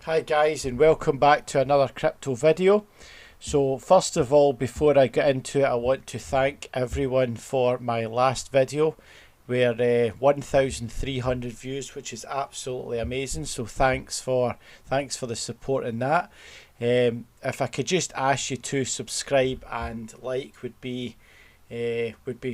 Hi guys, and welcome back to another crypto video. So first of all, before I get into it, I want to thank everyone for my last video where 1,300 views, which is absolutely amazing. So thanks for the support in that. If I could just ask you to subscribe and like would be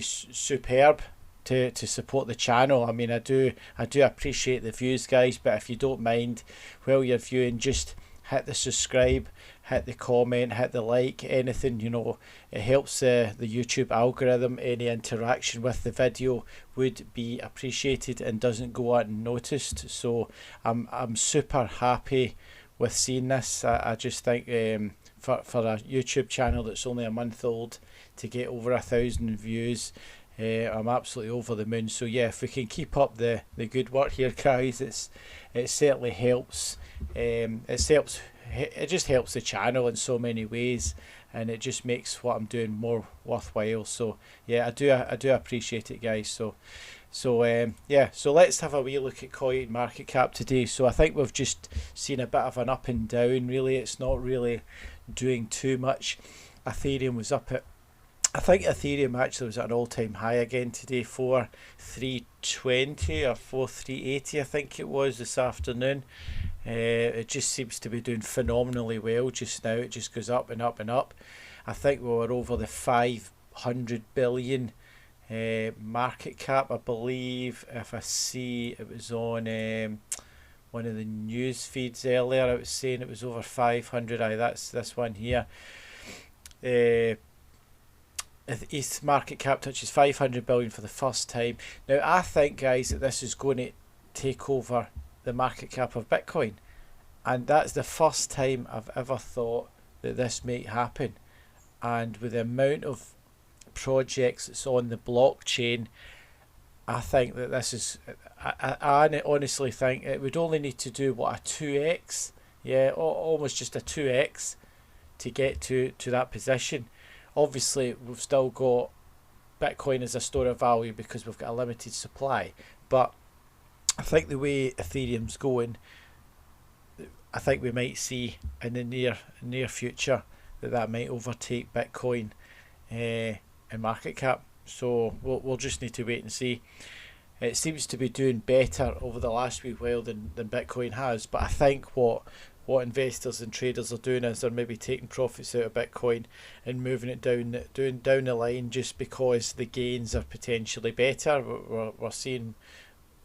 superb to support the channel. I mean, I do appreciate the views, guys, but if you don't mind, while you're viewing, just hit the subscribe, hit the comment, hit the like, anything, you know. It helps the YouTube algorithm. Any interaction with the video would be appreciated and doesn't go unnoticed. So I'm super happy with seeing this. I just think for a YouTube channel that's only a month old to get over 1,000 views, I'm absolutely over the moon. So yeah, if we can keep up the good work here, guys, it certainly helps. It just helps the channel in so many ways, and it just makes what I'm doing more worthwhile. So yeah, I do appreciate it, guys. So yeah, so let's have a wee look at coin market cap today. So I think we've just seen a bit of an up and down. Really, it's not really doing too much. Ethereum was up at, I think Ethereum actually was at an all-time high again today, 4,320 or 4,380 I think it was this afternoon. It just seems to be doing phenomenally well just now. It just goes up and up and up. I think we were over the 500 billion market cap, I believe. If I see, it was on one of the news feeds earlier, it was saying it was over 500. That's this one here. ETH market cap touches 500 billion for the first time. Now I think, guys, that this is going to take over the market cap of Bitcoin, and that's the first time I've ever thought that this might happen. And with the amount of projects that's on the blockchain, I think that this is, I honestly think it would only need to do what, a 2x, yeah, almost just a 2x to get to that position. Obviously we've still got Bitcoin as a store of value because we've got a limited supply, but I think the way Ethereum's going, I think we might see in the near future that might overtake Bitcoin in market cap. So we'll just need to wait and see. It seems to be doing better over the last wee while than Bitcoin has, but I think what investors and traders are doing is they're maybe taking profits out of Bitcoin and moving it down the line just because the gains are potentially better. We're seeing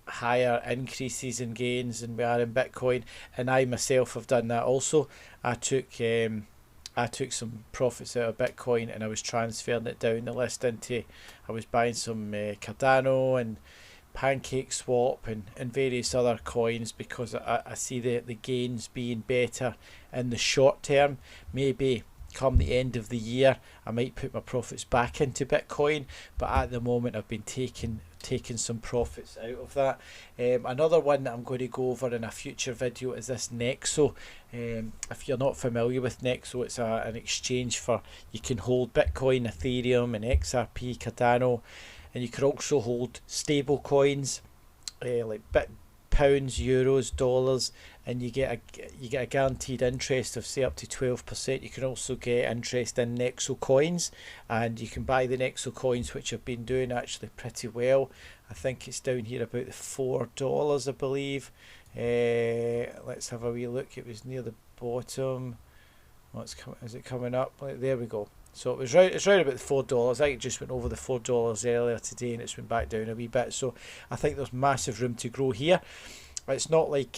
higher increases in gains than we are in Bitcoin, and I myself have done that also. I took some profits out of Bitcoin and I was transferring it down the list into, I was buying some Cardano and PancakeSwap and various other coins because I see the gains being better in the short term. Maybe come the end of the year I might put my profits back into Bitcoin, but at the moment I've been taking some profits out of that. Another one that I'm going to go over in a future video is this Nexo. If you're not familiar with Nexo, it's an exchange for, you can hold Bitcoin, Ethereum and XRP, Cardano, and you can also hold stable coins like pounds, euros, dollars, and you get a guaranteed interest of, say, up to 12%. You can also get interest in Nexo coins, and you can buy the Nexo coins, which have been doing actually pretty well. I think it's down here about the $4, I believe. Let's have a wee look. It was near the bottom. Is it coming up? There we go. So it's right about the $4. I think it just went over the $4 earlier today, and it's went back down a wee bit. So I think there's massive room to grow here. It's not like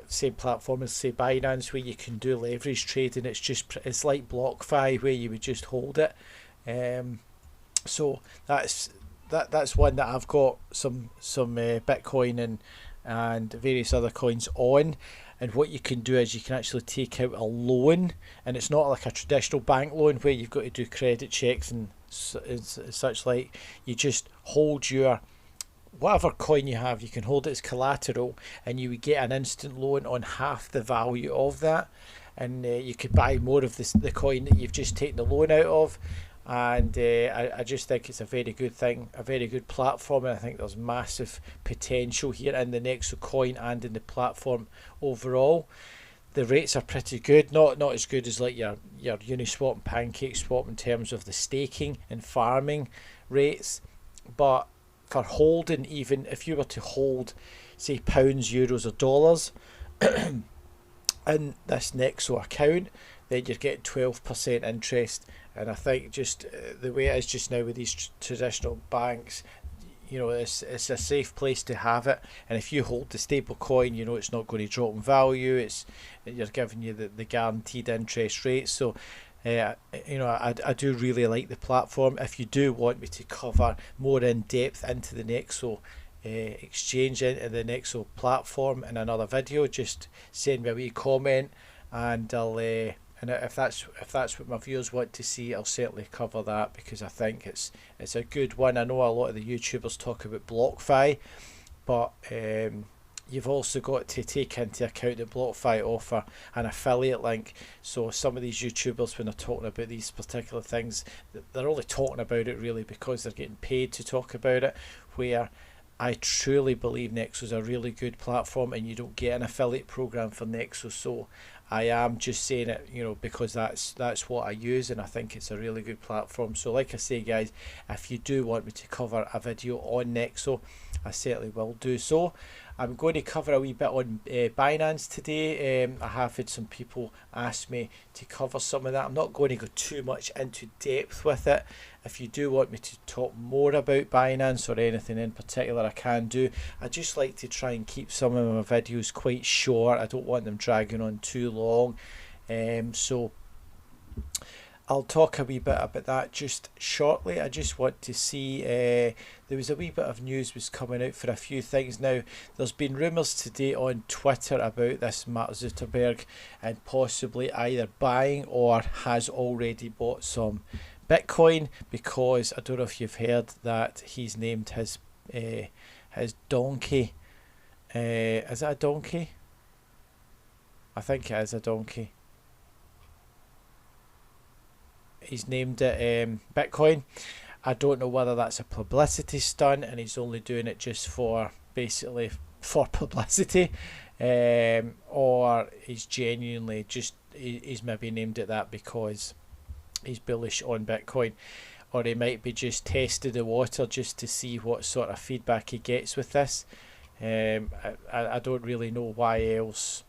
same platform as, say, Binance, where you can do leverage trading. It's like BlockFi, where you would just hold it. So that's one that I've got some Bitcoin and various other coins on. And what you can do is you can actually take out a loan, and it's not like a traditional bank loan where you've got to do credit checks and such like. You just hold your whatever coin you have, you can hold it as collateral, and you would get an instant loan on half the value of that, and you could buy more of the coin that you've just taken the loan out of. And I just think it's a very good thing, a very good platform, and I think there's massive potential here in the Nexo coin and in the platform overall. the rates are pretty good, not as good as like your Uniswap and PancakeSwap in terms of the staking and farming rates, but for holding, even if you were to hold say pounds, euros or dollars in this Nexo account, then you're getting 12% interest. And I think just the way it is just now with these traditional banks, you know, it's a safe place to have it. And if you hold the stable coin, you know it's not going to drop in value. You're giving you the guaranteed interest rate. So you know, I do really like the platform. If you do want me to cover more in depth into the Nexo exchange, into the Nexo platform in another video, just send me a wee comment, and I'll and if that's what my viewers want to see, I'll certainly cover that, because I think it's a good one. I know a lot of the YouTubers talk about BlockFi, but you've also got to take into account that BlockFi offer an affiliate link. So some of these YouTubers, when they're talking about these particular things, they're only talking about it really because they're getting paid to talk about it, where I truly believe Nexo is a really good platform, and you don't get an affiliate program for Nexo. So I am just saying it, you know, because that's what I use, and I think it's a really good platform. So like I say, guys, if you do want me to cover a video on Nexo, I certainly will do so. I'm going to cover a wee bit on Binance today. I have had some people ask me to cover some of that. I'm not going to go too much into depth with it. If you do want me to talk more about Binance or anything in particular, I can do. I just like to try and keep some of my videos quite short. I don't want them dragging on too long. So I'll talk a wee bit about that just shortly. I just want to see, there was a wee bit of news was coming out for a few things. Now, there's been rumours today on Twitter about this Mark Zuckerberg and possibly either buying or has already bought some Bitcoin, because I don't know if you've heard that he's named his donkey. Is it a donkey? I think it is a donkey. He's named it Bitcoin. I don't know whether that's a publicity stunt and he's only doing it just for basically for publicity, or he's genuinely just he's maybe named it that because he's bullish on Bitcoin, or he might be just testing the water just to see what sort of feedback he gets with this. I don't really know why else,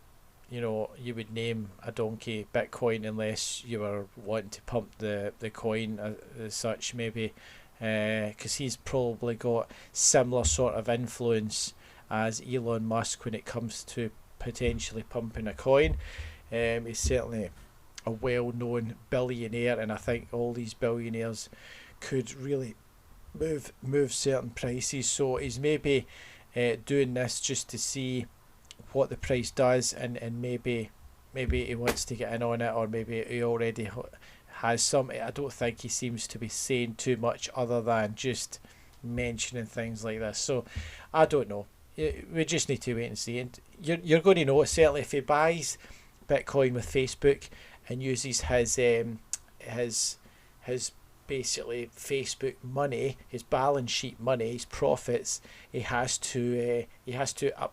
you know, you would name a donkey Bitcoin unless you were wanting to pump the coin as such, maybe, because he's probably got similar sort of influence as Elon Musk when it comes to potentially pumping a coin. He's certainly a well-known billionaire, and I think all these billionaires could really move certain prices. So he's maybe doing this just to see what the price does, and maybe he wants to get in on it, or maybe he already has some. I don't think he seems to be saying too much other than just mentioning things like this. So I don't know. We just need to wait and see. And you're going to know, certainly if he buys Bitcoin with Facebook and uses his basically Facebook money, his balance sheet money, his profits, he has to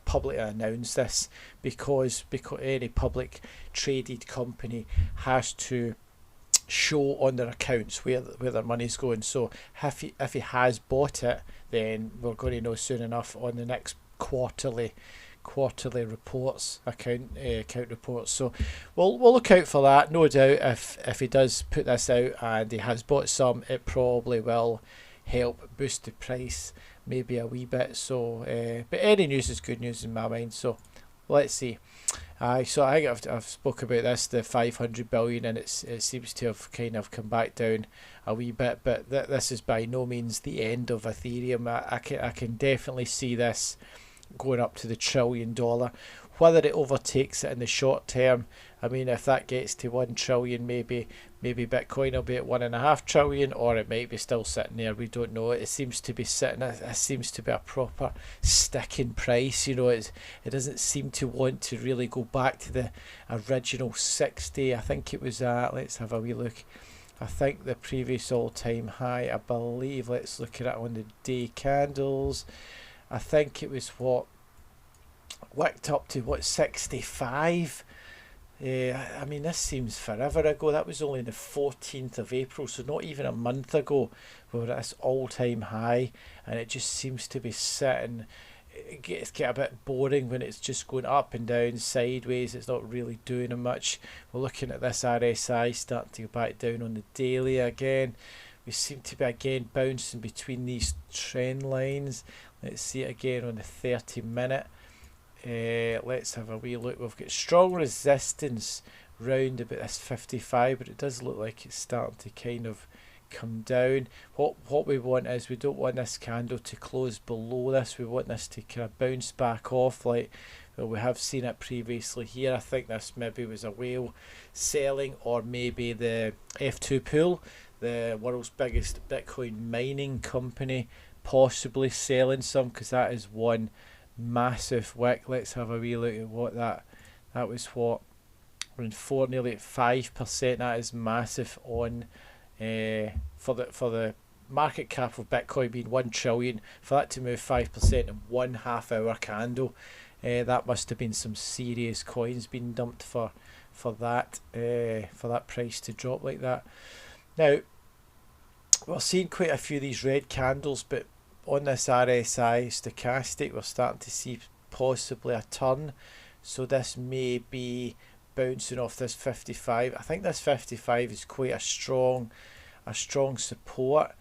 publicly announce this, because any public traded company has to show on their accounts where their money's going. So if he has bought it, then we're going to know soon enough on the next quarterly reports, account reports. So we'll look out for that. No doubt if he does put this out and he has bought some, it probably will help boost the price maybe a wee bit. So but any news is good news in my mind, so let's see. So I think I've spoke about this, the 500 billion, and it seems to have kind of come back down a wee bit, but this is by no means the end of Ethereum. I can definitely see this going up to the $1 trillion. Whether it overtakes it in the short term, I mean, if that gets to 1 trillion, maybe Bitcoin will be at 1.5 trillion, or it might be still sitting there. We don't know. It seems to be sitting. It seems to be a proper sticking price. You know, it doesn't seem to want to really go back to the original 60. I think it was at. Let's have a wee look. I think the previous all-time high, I believe. Let's look at it on the day candles. I think it was what worked up to 65 I mean, this seems forever ago. That was only the 14th of April, so not even a month ago we were at this all-time high, and it just seems to be sitting. It gets a bit boring when it's just going up and down sideways. It's not really doing much. We're looking at this RSI starting to go back down on the daily again. We seem to be again bouncing between these trend lines. Let's see it again on the 30-minute. Let's have a wee look. We've got strong resistance round about this 55, but it does look like it's starting to kind of come down. What we want is, we don't want this candle to close below this. We want this to kind of bounce back off, like, well, we have seen it previously here. I think this maybe was a whale selling, or maybe the F2 pool, the world's biggest Bitcoin mining company, possibly selling some, because that is one massive wick. Let's have a wee look at what that was. What, we're in 4, nearly at 5%. That is massive on for the market cap of Bitcoin being 1 trillion. For that to move 5% in 1 half-hour candle, that must have been some serious coins being dumped for that price to drop like that. Now we're seeing quite a few of these red candles, but on this RSI stochastic we're starting to see possibly a turn, so this may be bouncing off this 55. I think this 55 is quite a strong support.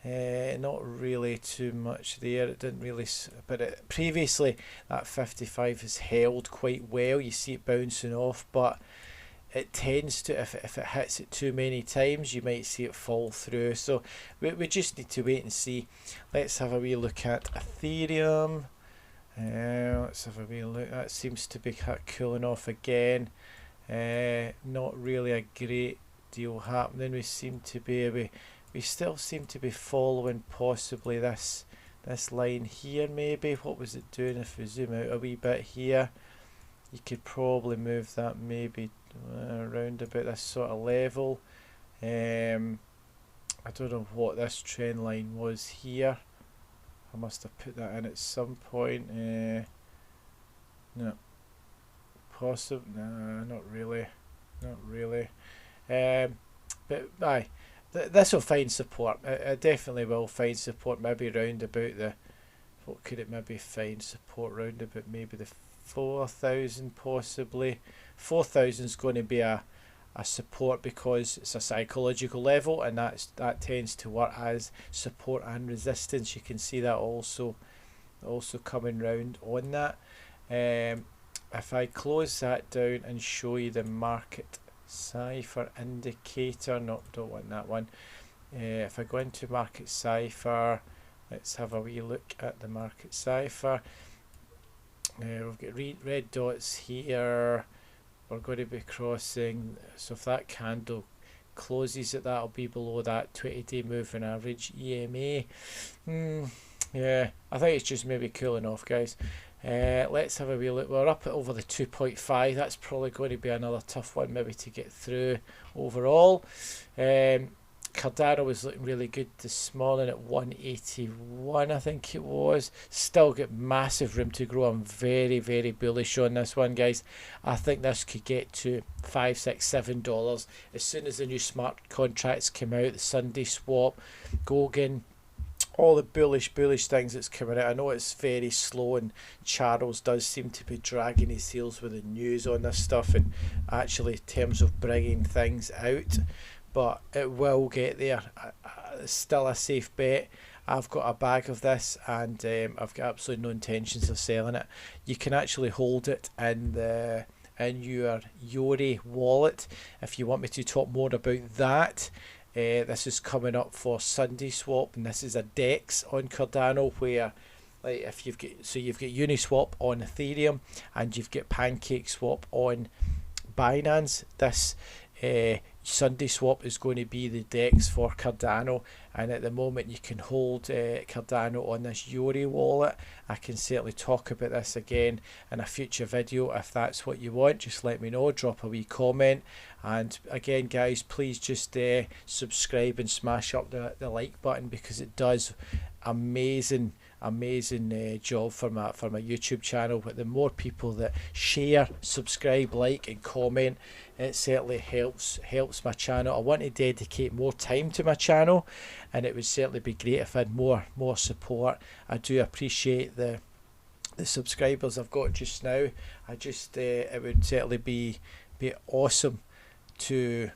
Not really too much there. It didn't really, but previously that 55 has held quite well. You see it bouncing off, but it tends to, if it hits it too many times, you might see it fall through. So we just need to wait and see. Let's have a wee look at Ethereum. Let's have a wee look. That seems to be cooling off again. Not really a great deal happening. We still seem to be following possibly this line here. Maybe what was it doing? If we zoom out a wee bit here, you could probably move that maybe around about this sort of level. I don't know what this trend line was here. I must have put that in at some point. No, possible. No, not really. But aye, this will find support. It definitely will find support. Maybe round about the, what could it maybe find support round about? Maybe the 4,000 possibly. 4,000 is going to be a support because it's a psychological level, and that tends to work as support and resistance. You can see that also coming round on that. If I close that down and show you the market cipher indicator, no, don't want that one. If I go into market cipher, let's have a wee look at the market cipher. We've got red dots here. We're going to be crossing, so if that candle closes it, that'll be below that 20-day moving average EMA. Yeah, I think it's just maybe cooling off, guys. Let's have a wee look. We're up at over the 2.5. That's probably going to be another tough one maybe to get through overall. Cardano was looking really good this morning at 181, I think it was. Still got massive room to grow. I'm very, very bullish on this one, guys. I think this could get to $5, $6, $7 as soon as the new smart contracts come out. The Sunday swap, Gogan, all the bullish things that's coming out. I know it's very slow, and Charles does seem to be dragging his heels with the news on this stuff, and actually in terms of bringing things out, but it will get there. It's still a safe bet. I've got a bag of this, and I've got absolutely no intentions of selling it. You can actually hold it in your Yori wallet. If you want me to talk more about that, this is coming up for Sunday swap, and this is a DEX on Cardano, where like if you've got Uniswap on Ethereum and you've got Pancake Swap on Binance. This Sunday swap is going to be the DEX for Cardano, and at the moment you can hold Cardano on this Yori wallet. I can certainly talk about this again in a future video if that's what you want. Just let me know, drop a wee comment, and again guys, please just subscribe and smash up the like button, because it does amazing amazing job for my YouTube channel. But the more people that share, subscribe, like and comment, it certainly helps my channel. I want to dedicate more time to my channel, and it would certainly be great if I had more support. I do appreciate the subscribers I've got just now. I just it would certainly be awesome to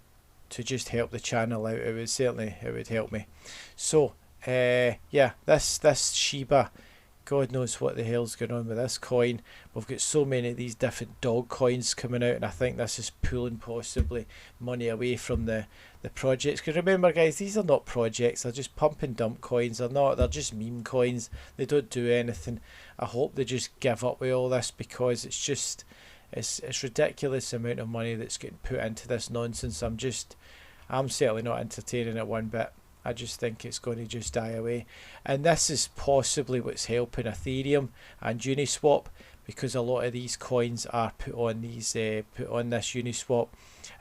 just help the channel out. It would help me. So yeah, this Shiba, God knows what the hell's going on with this coin. We've got so many of these different dog coins coming out, and I think this is pulling possibly money away from the projects. Because remember guys, these are not projects, they're just pump and dump coins. They're just meme coins. They don't do anything. I hope they just give up with all this, because it's just it's ridiculous amount of money that's getting put into this nonsense. I'm certainly not entertaining it one bit. I just think it's going to just die away, and this is possibly what's helping Ethereum and Uniswap, because a lot of these coins are put on this Uniswap,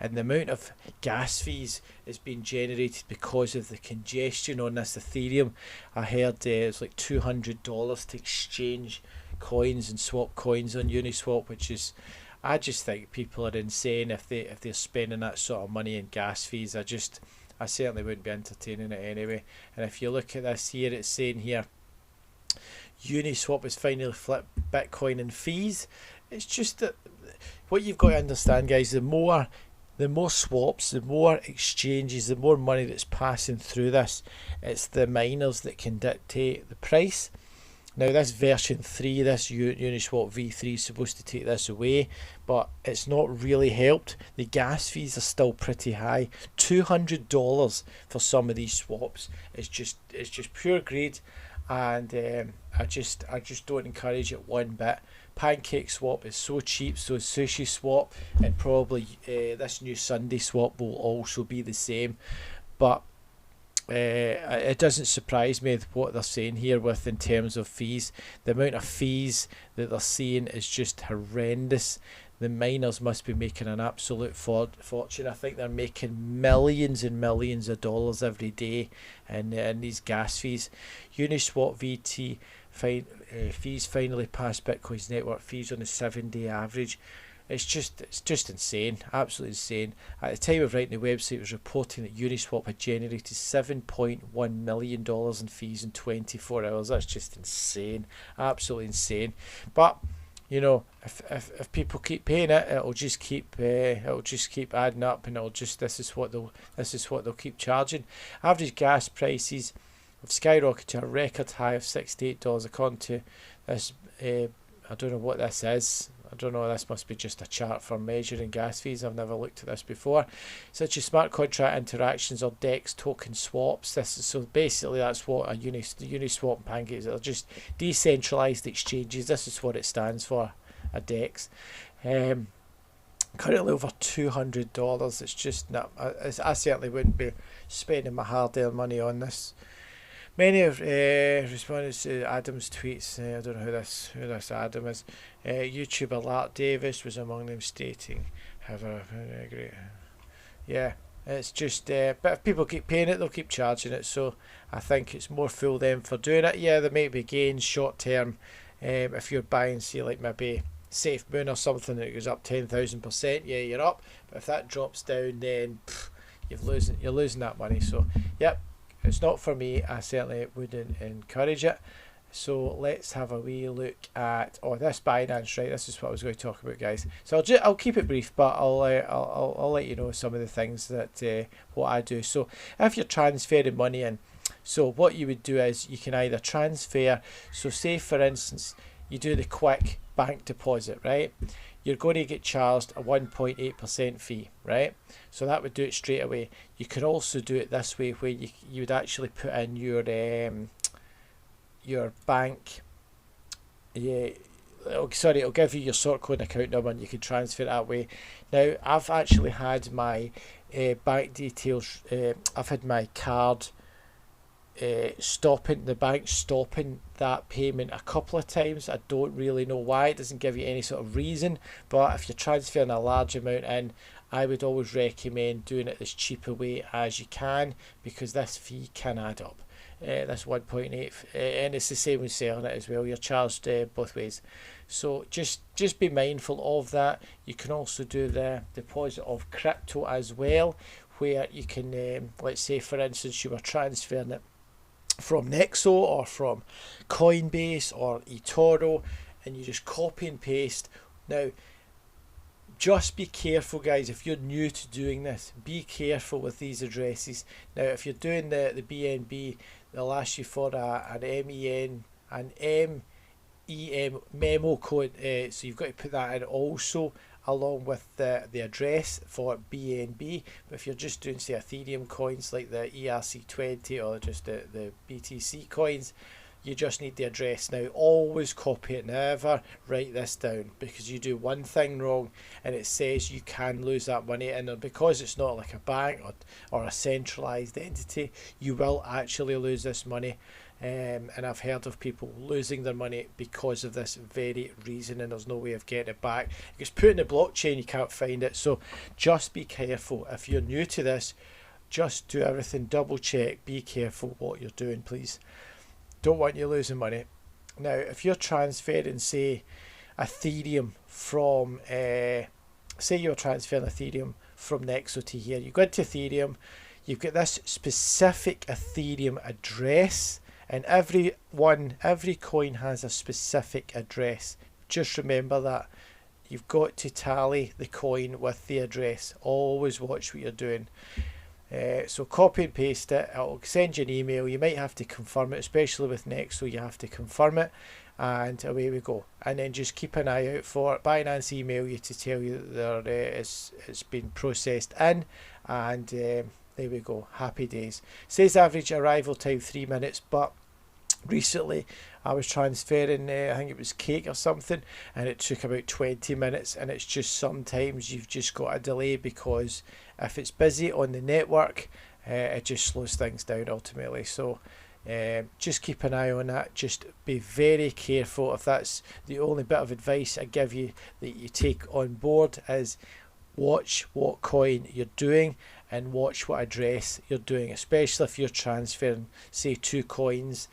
and the amount of gas fees is being generated because of the congestion on this Ethereum. I heard it's like $200 to exchange coins and swap coins on Uniswap, which is, I just think people are insane if they're spending that sort of money in gas fees. I certainly wouldn't be entertaining it anyway. And if you look at this here, it's saying here Uniswap has finally flipped Bitcoin and fees. It's just that what you've got to understand, guys, the more swaps, the more exchanges, the more money that's passing through this, it's the miners that can dictate the price. Now this version 3, this Uniswap v3 is supposed to take this away, but it's not really helped. The gas fees are still pretty high. $200 for some of these swaps is just pure greed, and I just don't encourage it one bit. Pancake swap is so cheap, so is Sushi swap, and probably this new Sunday swap will also be the same. But it doesn't surprise me what they're saying here with in terms of fees. The amount of fees that they're seeing is just horrendous. The miners must be making an absolute fortune. I think they're making millions and millions of dollars every day in these gas fees. Uniswap VT fees finally passed Bitcoin's network fees on the 7-day average. It's just insane, absolutely insane. At the time of writing, the website was reporting that Uniswap had generated $7.1 million in fees in 24 hours. That's just insane, absolutely insane. But you know, if people keep paying it, it'll just keep adding up, and this is what they'll keep charging. Average gas prices have skyrocketed to a record high of $68 according to this. I don't know what this is. I don't know, this must be just a chart for measuring gas fees. I've never looked at this before. Such as smart contract interactions or DEX token swaps. So basically that's what a Uniswap and Pancakes are, just decentralized exchanges. This is what it stands for, a DEX. Currently over $200. It's just not, I certainly wouldn't be spending my hard-earned money on this. Many have responded to Adam's tweets. I don't know who this Adam is. YouTuber Lark Davis was among them, stating, "However, I agree." Yeah, it's just. But if people keep paying it, they'll keep charging it. So I think it's more fool them for doing it. Yeah, there may be gains short term. If you're buying, say like maybe Safe Moon or something that goes up 10,000%, yeah, you're up. But if that drops down, then you're losing that money. So yep. It's not for me. I certainly wouldn't encourage it. So let's have a wee look at this Binance. Right, this is what I was going to talk about, guys. So I'll keep it brief, but I'll let you know some of the things that what I do. So if you're transferring money in, so what you would do is you can either transfer. So say for instance you do the quick bank deposit, right? You're going to get charged a 1.8% fee, right? So that would do it straight away. You can also do it this way, where you would actually put in your bank. Yeah, sorry, it'll give you your sort code and account number, and you can transfer it that way. Now, I've actually had my bank details. I've had my card stopping that payment a couple of times. I don't really know why. It doesn't give you any sort of reason, but if you're transferring a large amount in, I would always recommend doing it as cheap a way as you can, because this fee can add up. this 1.8, and it's the same with selling it as well. You're charged both ways, so just be mindful of that. You can also do the deposit of crypto as well, where you can let's say for instance you were transferring it from Nexo or from Coinbase or eToro, and you just copy and paste. Now just be careful, guys, if you're new to doing this, be careful with these addresses. Now if you're doing the BNB, they'll ask you for an MEM memo code, so you've got to put that in also along with the address for BNB. But if you're just doing say Ethereum coins like the ERC20 or just the BTC coins, you just need the address. Now always copy it, never write this down, because you do one thing wrong and it says you can lose that money, and because it's not like a bank or a centralized entity, you will actually lose this money. And I've heard of people losing their money because of this very reason, and there's no way of getting it back. It's put in the blockchain, you can't find it. So just be careful. If you're new to this, just do everything, double check, be careful what you're doing, please. Don't want you losing money. Now if you're transferring say Ethereum from say you're transferring Ethereum from Nexo to here, you go into Ethereum, you've got this specific Ethereum address, and every coin has a specific address. Just remember that. You've got to tally the coin with the address. Always watch what you're doing. So copy and paste it. It'll send you an email. You might have to confirm it, especially with Nexo. You have to confirm it, and away we go. And then just keep an eye out for Binance email you to tell you that it's been processed in, and there we go. Happy days. Says average arrival time 3 minutes, but recently I was transferring I think it was cake or something, and it took about 20 minutes, and it's just sometimes you've just got a delay because if it's busy on the network, it just slows things down ultimately. So just keep an eye on that. Just be very careful. If that's the only bit of advice I give you that you take on board, is watch what coin you're doing and watch what address you're doing, especially if you're transferring say 2 coins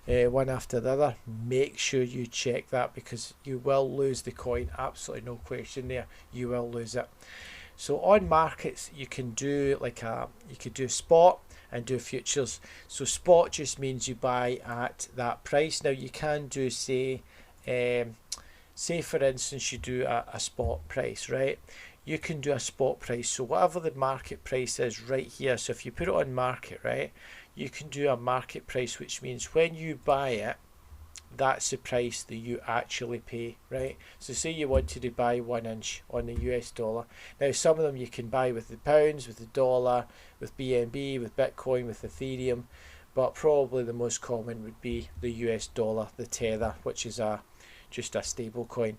one after the other. Make sure you check that, because you will lose the coin, absolutely no question there, you will lose it. So on markets you can do you could do spot and do futures. So spot just means you buy at that price. Now you can do say for instance you do a spot price, right? You can do a spot price, so whatever the market price is right here. So if you put it on market, right, you can do a market price, which means when you buy it, that's the price that you actually pay, right? So say you wanted to buy 1 inch on the US dollar. Now some of them you can buy with the pounds, with the dollar, with BNB, with Bitcoin, with Ethereum, but probably the most common would be the US dollar, the Tether, which is just a stable coin.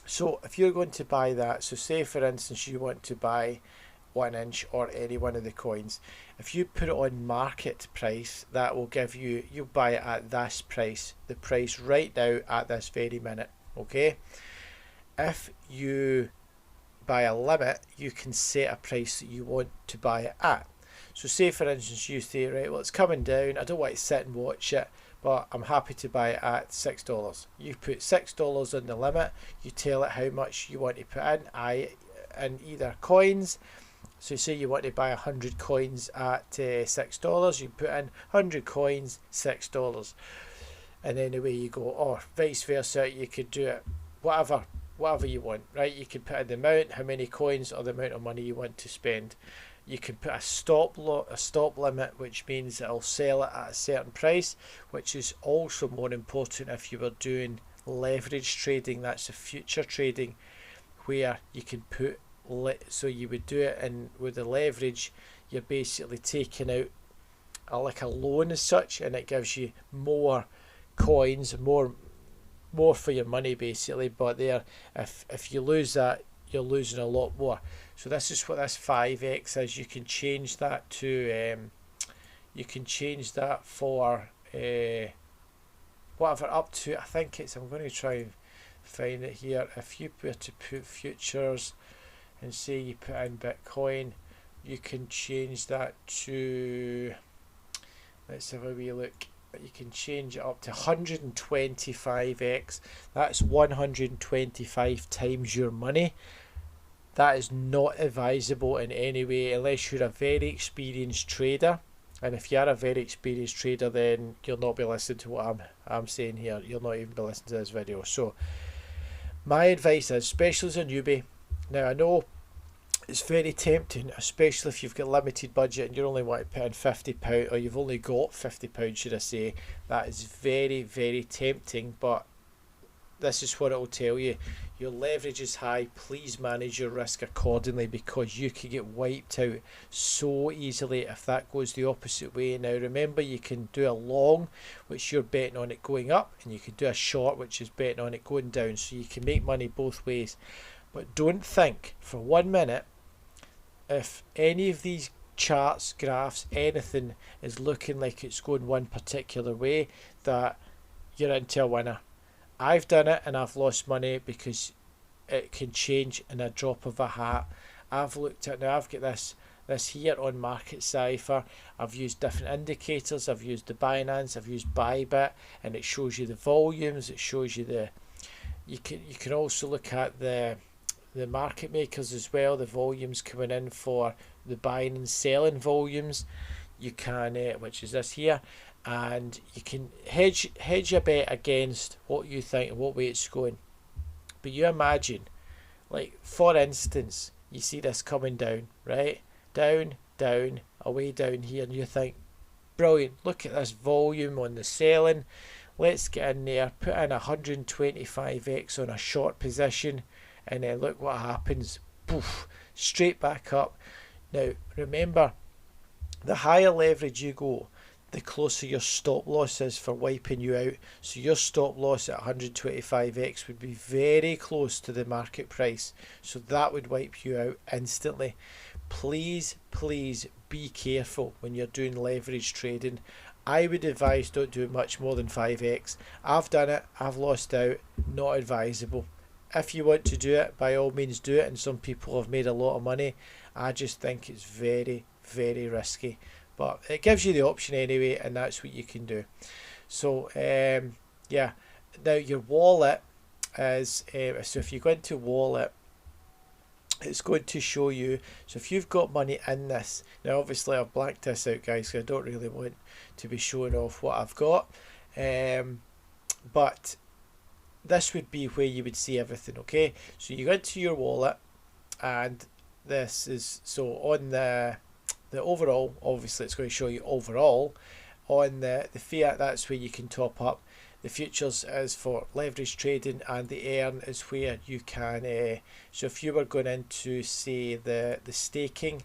So if you're going to buy that, so say for instance you want to buy 1 inch or any one of the coins, if you put it on market price, that will give you, you buy it at this price, the price right now at this very minute, okay? If you buy a limit, you can set a price that you want to buy it at. So say for instance you say, right, well it's coming down, I don't want to sit and watch it, but I'm happy to buy it at $6. You put $6 on the limit, you tell it how much you want to put in either coins. So say you want to buy 100 coins at $6, you put in 100 coins, $6, and then away you go. Or vice versa, you could do it whatever you want, right? You could put in the amount, how many coins, or the amount of money you want to spend. You can put a stop limit, which means it'll sell it at a certain price, which is also more important if you were doing leverage trading. That's the future trading, where you can put, so you would do it, and with the leverage you're basically taking out like a loan as such, and it gives you more coins, more for your money basically. But there, if you lose that, you're losing a lot more. So this is what this 5x is. You can change that to for whatever, up to, I think it's, I'm going to try and find it here. If you were to put futures and say you put in Bitcoin, you can change that to, Let's have a wee look. You can change it up to 125x. That's 125 times your money. That is not advisable in any way unless you're a very experienced trader. And if you are a very experienced trader, then you'll not be listening to what I'm saying here. You'll not even be listening to this video. So my advice is, especially as a newbie, now I know it's very tempting, especially if you've got limited budget and you only want to put in £50, or you've only got £50, should I say. That is very, very tempting, but this is what it will tell you. Your leverage is high. Please manage your risk accordingly, because you can get wiped out so easily if that goes the opposite way. Now remember, you can do a long, which you're betting on it going up, and you can do a short, which is betting on it going down, so you can make money both ways. But don't think for 1 minute, if any of these charts, graphs, anything is looking like it's going one particular way, that you're into a winner. I've done it and I've lost money because it can change in a drop of a hat. I've looked at, now I've got this here on Market Cipher. I've used different indicators. I've used the Binance, I've used Bybit, and it shows you the volumes. It shows you the, you can also look at the market makers as well, the volumes coming in for the buying and selling volumes. You can, which is this here, and you can hedge your bet against what you think and what way it's going. But you imagine, like for instance, you see this coming down, right? Down, down, away down here, and you think, brilliant, look at this volume on the selling. Let's get in there, put in 125x on a short position, and then look what happens. Poof, straight back up. Now remember, the higher leverage you go, the closer your stop loss is for wiping you out. So your stop loss at 125x would be very close to the market price, so that would wipe you out instantly. Please be careful when you're doing leverage trading. I would advise don't do much more than 5x. I've done it, I've lost out. Not advisable. If you want to do it, by all means do it, and some people have made a lot of money. I just think it's very, very risky, but it gives you the option anyway, and that's what you can do. So yeah, now your wallet is, so if you go into wallet, it's going to show you, so if you've got money in this, now obviously I've blacked this out, guys, because I don't really want to be showing off what I've got, but this would be where you would see everything. Okay, so you go into your wallet, and this is, so on the overall, obviously it's going to show you overall. On the fiat, that's where you can top up. The futures is for leverage trading, and the earn is where you can, so if you were going into, say, the staking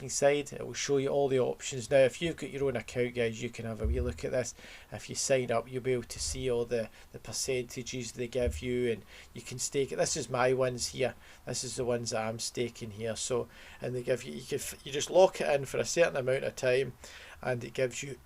side, it will show you all the options. Now if you've got your own account, guys, you can have a wee look at this. If you sign up, you'll be able to see all the percentages they give you, and you can stake it. This is my ones here, this is the ones that I'm staking here. So, and they give you, you just lock it in for a certain amount of time, and it gives you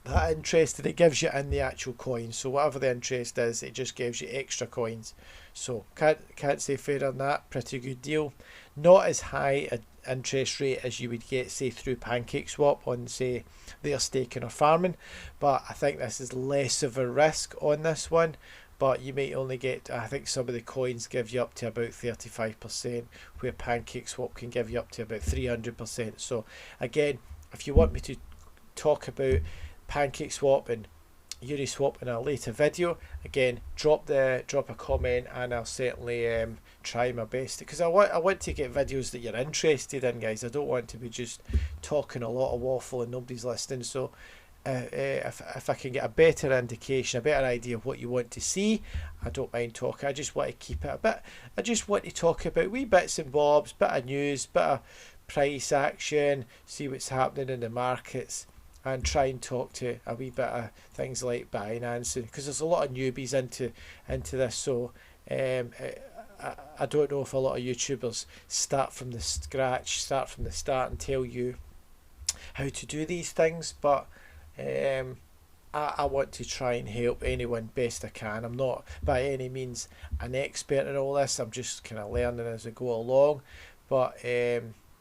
that interest that it gives you in the actual coin. So whatever the interest is, it just gives you extra coins. So can't say fairer than that. Pretty good deal. Not as high an interest rate as you would get, say, through PancakeSwap on, say, their staking or farming, but I think this is less of a risk on this one. But you may only get, I think some of the coins give you up to about 35%, where PancakeSwap can give you up to about 300%. So again, if you want me to talk about PancakeSwap and Uniswap in a later video, again, drop a comment, and I'll certainly try my best, because I want to get videos that you're interested in, guys. I don't want to be just talking a lot of waffle and nobody's listening. So if I can get a better indication, a better idea of what you want to see, I don't mind talking. I just want to keep it a bit, I just want to talk about wee bits and bobs, bit of news, bit of price action, see what's happening in the markets, and try and talk to a wee bit of things like Binance, because there's a lot of newbies into this. So I don't know if a lot of YouTubers start from the scratch, start from the start, and tell you how to do these things, but I want to try and help anyone best I can. I'm not by any means an expert in all this, I'm just kind of learning as I go along, but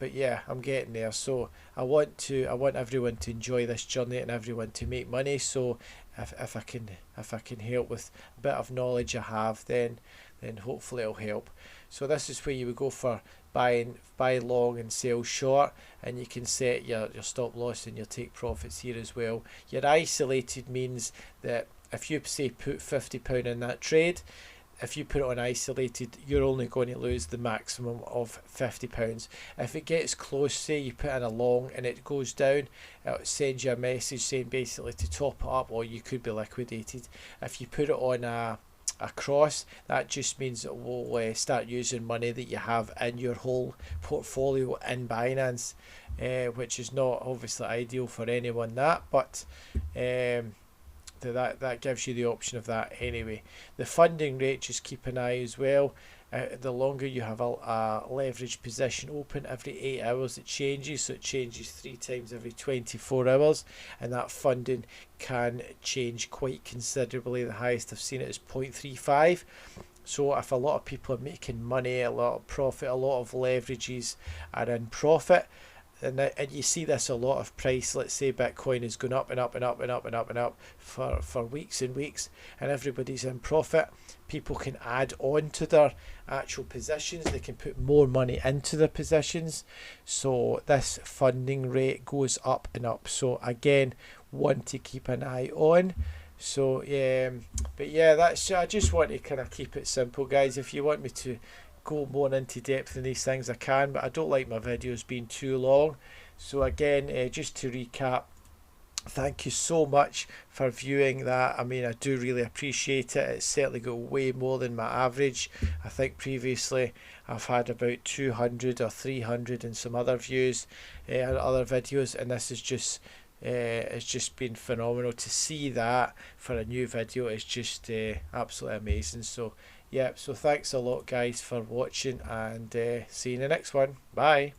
but yeah, I'm getting there. So I want everyone to enjoy this journey and everyone to make money. So if I can help with a bit of knowledge I have, then hopefully it'll help. So this is where you would go for buy long and sell short, and you can set your stop loss and your take profits here as well. Your isolated means that if you say put £50 in that trade, if you put it on isolated, you're only going to lose the maximum of £50. If it gets close, say you put in a long and it goes down, it'll send you a message saying basically to top it up, or you could be liquidated. If you put it on a cross, that just means it will start using money that you have in your whole portfolio in Binance, which is not obviously ideal for anyone, but that gives you the option of that anyway. The funding rate, just keep an eye as well. The longer you have a leverage position open, every 8 hours it changes, so it changes 3 times every 24 hours, and that funding can change quite considerably. The highest I've seen it is 0.35. So if a lot of people are making money, a lot of profit, a lot of leverages are in profit, and you see this a lot of price. Let's say Bitcoin is going up and up and up and up and up and up for weeks and weeks, and everybody's in profit. People can add on to their actual positions. They can put more money into their positions. So this funding rate goes up and up. So again, one to keep an eye on. So yeah, but yeah, I just want to kind of keep it simple, guys. If you want me to go more into depth in these things, I can, but I don't like my videos being too long. So again, just to recap, thank you so much for viewing that. I mean, I do really appreciate it. It's certainly got way more than my average. I think previously I've had about 200 or 300 and some other views and other videos, and this is just it's just been phenomenal to see that for a new video. It's just absolutely amazing. So yeah, so thanks a lot, guys, for watching, and see you in the next one. Bye.